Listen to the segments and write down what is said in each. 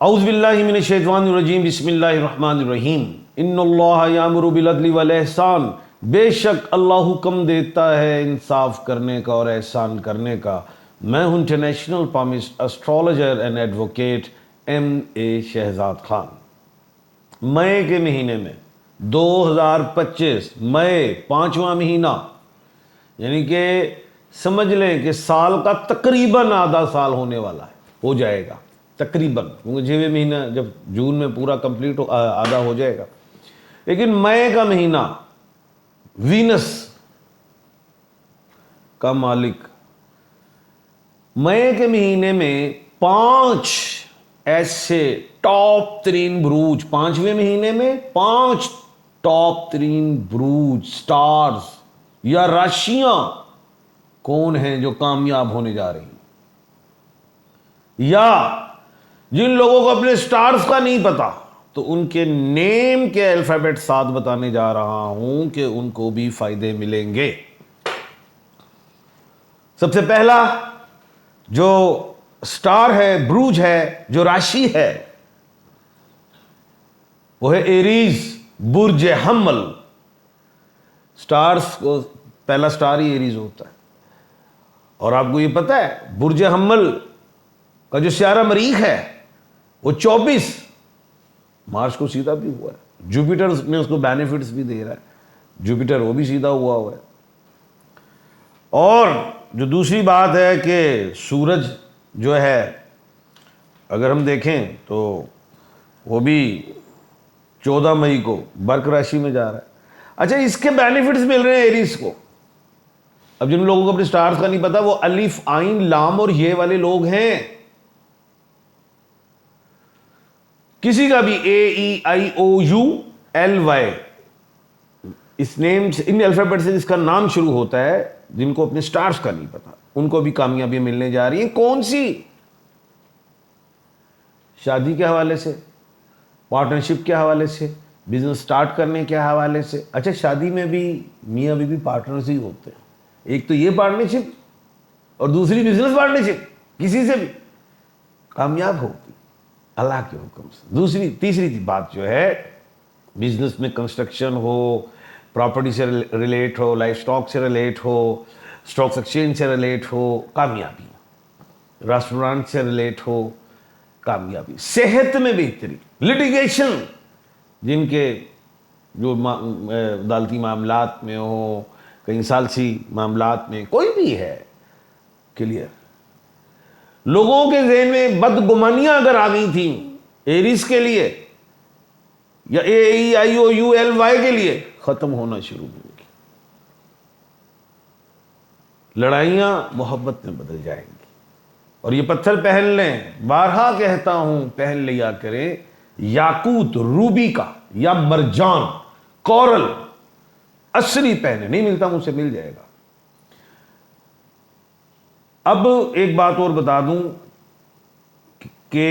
اعوذ باللہ من الشیطان الرجیم، بسم اللہ الرحمن الرحیم۔ ان اللہ یامر بالعدل والاحسان، بے شک اللہ حکم دیتا ہے انصاف کرنے کا اور احسان کرنے کا۔ میں ہوں international palmist astrologer and advocate M.A. Shahzad Khan. مئی کے مہینے میں 2025 مئی 5واں مہینہ، یعنی کہ سمجھ لیں کہ سال کا تقریباً آدھا سال ہونے والا ہے، ہو جائے گا تقریباً، کیونکہ 6ویں مہینہ جب جون میں پورا کمپلیٹ آدھا ہو جائے گا، لیکن مئی کا مہینہ وینس کا مالک مئی کے مہینے میں 5 ایسے ٹاپ ترین بروج، 5ویں مہینے میں 5 ٹاپ ترین بروج، سٹارز یا راشیاں کون ہیں جو کامیاب ہونے جا رہی ہیں، یا جن لوگوں کو اپنے سٹارز کا نہیں پتا تو ان کے نیم کے الفابیٹ ساتھ بتانے جا رہا ہوں کہ ان کو بھی فائدے ملیں گے۔ سب سے پہلا جو سٹار ہے، بروج ہے، جو راشی ہے، وہ ہے ایریز، برج حمل۔ سٹارز کو پہلا سٹار ہی ایریز ہوتا ہے، اور آپ کو یہ پتا ہے برج حمل کا جو سیارہ مریخ ہے وہ 24 مارچ کو سیدھا بھی ہوا ہے۔ جوپیٹر میں اس کو بینیفٹس بھی دے رہا ہے، جوپیٹر وہ بھی سیدھا ہوا ہے۔ اور جو دوسری بات ہے کہ سورج جو ہے اگر ہم دیکھیں تو وہ بھی 14 مئی کو برق راشی میں جا رہا ہے۔ اچھا، اس کے بینیفٹس مل رہے ہیں ایریز کو۔ اب جن لوگوں کو اپنے سٹارز کا نہیں پتا وہ الف، عین، لام اور یہ والے لوگ ہیں۔ کسی کا بھی AEIOULY اس نیم سے، ان الفابیٹ سے جس کا نام شروع ہوتا ہے، جن کو اپنے سٹارز کا نہیں پتا ان کو بھی کامیابی ملنے جا رہی ہیں۔ کون سی؟ شادی کے حوالے سے، پارٹنرشپ کے حوالے سے، بزنس سٹارٹ کرنے کے حوالے سے۔ اچھا، شادی میں بھی میاں بیوی پارٹنرز ہی ہوتے ہیں، ایک تو یہ پارٹنرشپ اور دوسری بزنس پارٹنرشپ، کسی سے بھی کامیاب ہوگی اللہ کے حکم سے۔ تیسری بات جو ہے، بزنس میں کنسٹرکشن ہو، پراپرٹی سے ریلیٹ ہو، لائف سٹاک سے ریلیٹ ہو، سٹاک ایکسچینج سے ریلیٹ ہو، کامیابی، ریسٹورانٹ سے ریلیٹ ہو، کامیابی، صحت میں بہتری، لٹیگیشن، جن کے جو عدالتی معاملات میں ہو، کہیں ثالثی معاملات میں، کوئی بھی ہے، کلیئر۔ لوگوں کے ذہن میں بدگمانیاں اگر آ گئی تھیں ایریز کے لیے یا AEIOULY کے لیے، ختم ہونا شروع ہو گئی۔ لڑائیاں محبت میں بدل جائیں گی۔ اور یہ پتھر پہن لیں، بارہا کہتا ہوں پہن لیا کریں، یاقوت، روبی کا یا مرجان، کورل، اصلی پہنے، نہیں ملتا مجھ سے مل جائے گا۔ اب ایک بات اور بتا دوں کہ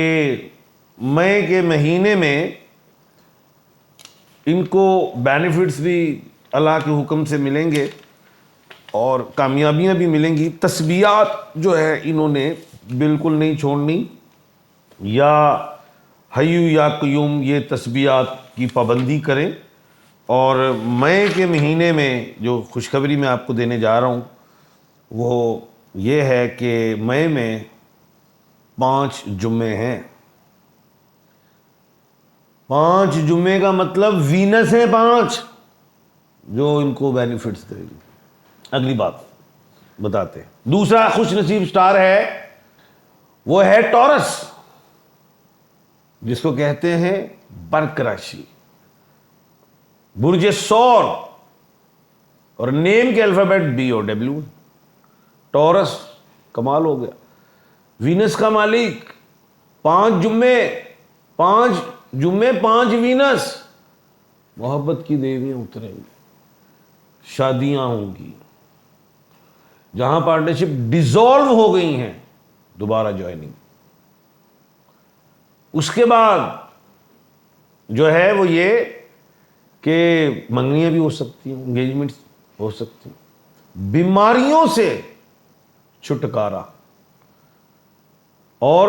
مئی کے مہینے میں ان کو بینیفٹس بھی اللہ کے حکم سے ملیں گے اور کامیابیاں بھی ملیں گی۔ تسبیحات جو ہے انہوں نے بالکل نہیں چھوڑنی، یا حیو یا قیوم، یہ تسبیحات کی پابندی کریں۔ اور مئی کے مہینے میں جو خوشخبری میں آپ کو دینے جا رہا ہوں وہ یہ ہے کہ مئی میں 5 جمعے ہیں۔ 5 جمعے کا مطلب وینس ہے 5 جو ان کو بینیفٹس دے گی۔ اگلی بات بتاتے ہیں۔ دوسرا خوش نصیب سٹار ہے، وہ ہے ٹورس، جس کو کہتے ہیں برق راشی، برج سور، اور نیم کے الفابیٹ BOW۔ ٹورس کمال ہو گیا، وینس کا مالک، 5 جمعے، 5 وینس، محبت کی دیویاں اتریں گی، شادیاں ہوں گی، جہاں پارٹنرشپ ڈیزالو ہو گئی ہیں دوبارہ جوائننگ۔ اس کے بعد جو ہے وہ یہ کہ منگنیاں بھی ہو سکتی ہیں، انگیجمنٹ ہو سکتی ہیں، بیماریوں سے چھٹکارا، اور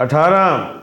18